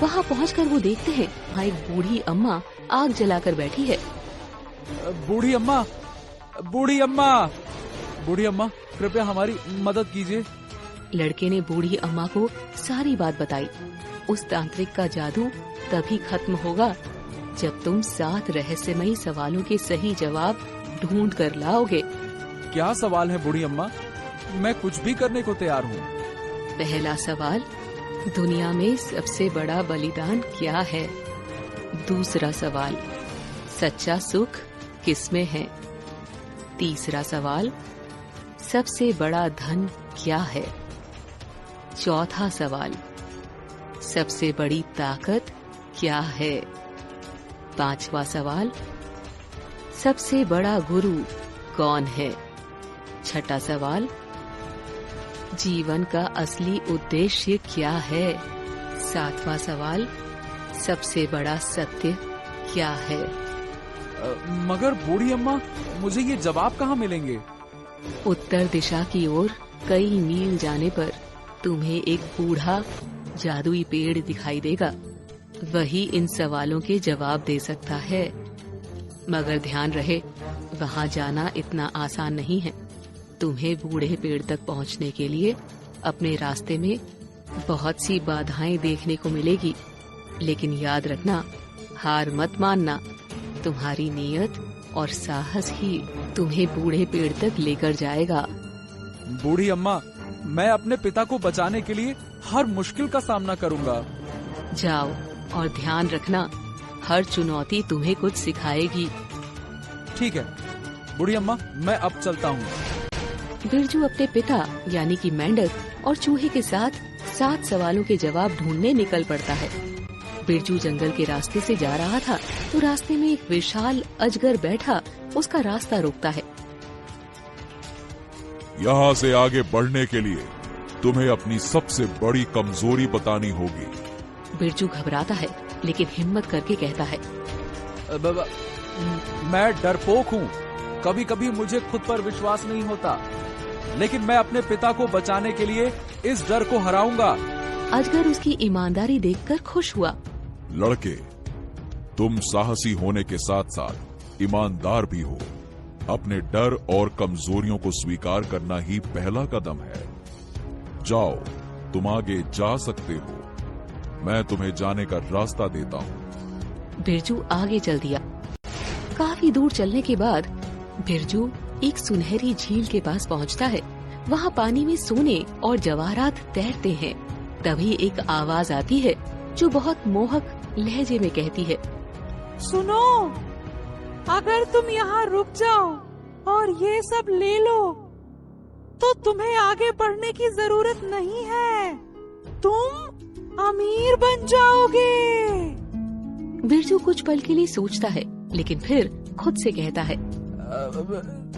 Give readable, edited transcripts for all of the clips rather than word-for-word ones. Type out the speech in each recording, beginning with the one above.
वहाँ पहुंचकर वो देखते हैं वहाँ एक बूढ़ी अम्मा आग जलाकर बैठी है। बूढ़ी अम्मा, बूढ़ी अम्मा, बूढ़ी अम्मा, कृपया हमारी मदद कीजिए। लड़के ने बूढ़ी अम्मा को सारी बात बताई। उस तांत्रिक का जादू तभी खत्म होगा जब तुम 7 रहस्यमयी सवालों के सही जवाब ढूंढ कर लाओगे। क्या सवाल है बूढ़ी अम्मा? मैं कुछ भी करने को तैयार हूँ। पहला सवाल, दुनिया में सबसे बड़ा बलिदान क्या है? दूसरा सवाल, सच्चा सुख किसमें है? तीसरा सवाल, सबसे बड़ा धन क्या है? चौथा सवाल, सबसे बड़ी ताकत क्या है? पांचवा सवाल, सबसे बड़ा गुरु कौन है? छठा सवाल, जीवन का असली उद्देश्य क्या है? सातवां सवाल, सबसे बड़ा सत्य क्या है? मगर बूढ़ी अम्मा, मुझे ये जवाब कहाँ मिलेंगे? उत्तर दिशा की ओर कई मील जाने पर तुम्हें एक बूढ़ा जादुई पेड़ दिखाई देगा। वही इन सवालों के जवाब दे सकता है। मगर ध्यान रहे, वहाँ जाना इतना आसान नहीं है। तुम्हें बूढ़े पेड़ तक पहुँचने के लिए अपने रास्ते में बहुत सी बाधाएं देखने को मिलेगी, लेकिन याद रखना, हार मत मानना। तुम्हारी नीयत और साहस ही तुम्हें बूढ़े पेड़ तक लेकर जाएगा। बूढ़ी अम्मा, मैं अपने पिता को बचाने के लिए हर मुश्किल का सामना करूंगा। जाओ और ध्यान रखना, हर चुनौती तुम्हें कुछ सिखाएगी। ठीक है बूढ़ी अम्मा, मैं अब चलता हूँ। बिरजू अपने पिता यानी कि मेंढक और चूहे के साथ 7 सवालों के जवाब ढूंढने निकल पड़ता है। बिरजू जंगल के रास्ते से जा रहा था तो रास्ते में एक विशाल अजगर बैठा उसका रास्ता रोकता है। यहाँ से आगे बढ़ने के लिए तुम्हें अपनी सबसे बड़ी कमजोरी बतानी होगी। बिरजू घबराता है लेकिन हिम्मत करके कहता है, मैं डरपोक हूँ। कभी कभी मुझे खुद पर विश्वास नहीं होता, लेकिन मैं अपने पिता को बचाने के लिए इस डर को हराऊंगा। अजगर उसकी ईमानदारी देखकर खुश हुआ। लड़के, तुम साहसी होने के साथ साथ ईमानदार भी हो। अपने डर और कमजोरियों को स्वीकार करना ही पहला कदम है। जाओ, तुम आगे जा सकते हो। मैं तुम्हें जाने का रास्ता देता हूँ। बिरजू आगे चल दिया। काफी दूर चलने के बाद बिरजू एक सुनहरी झील के पास पहुँचता है। वहाँ पानी में सोने और जवाहरात तैरते हैं। तभी एक आवाज आती है जो बहुत मोहक लहजे में कहती है, सुनो, अगर तुम यहाँ रुक जाओ और ये सब ले लो तो तुम्हें आगे बढ़ने की जरूरत नहीं है। तुम अमीर बन जाओगे। बिरजू कुछ पल के लिए सोचता है, लेकिन फिर खुद से कहता है,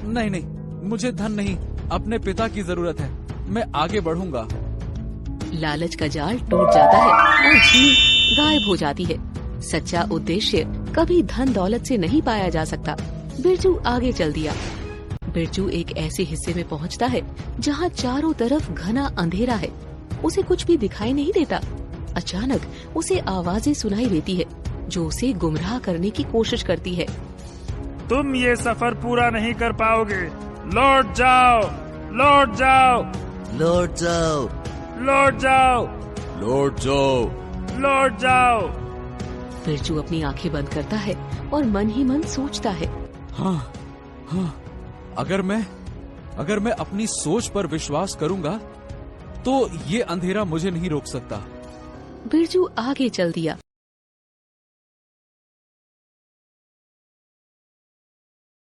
नहीं नहीं, मुझे धन नहीं, अपने पिता की जरूरत है। मैं आगे बढ़ूंगा। लालच का जाल टूट जाता है और झील गायब हो जाती है। सच्चा उद्देश्य कभी धन दौलत से नहीं पाया जा सकता। बिरजू आगे चल दिया। बिरजू एक ऐसे हिस्से में पहुंचता है जहां चारों तरफ घना अंधेरा है। उसे कुछ भी दिखाई नहीं देता। अचानक उसे आवाजें सुनाई देती है जो उसे गुमराह करने की कोशिश करती है। तुम ये सफर पूरा नहीं कर पाओगे। लौट जाओ, लौट जाओ, लौट जाओ, लौट जाओ, लौट जाओ, लौट जाओ। बिरजू अपनी आंखें बंद करता है और मन ही मन सोचता है, हाँ, अगर मैं अपनी सोच पर विश्वास करूंगा तो ये अंधेरा मुझे नहीं रोक सकता। बिरजू आगे चल दिया।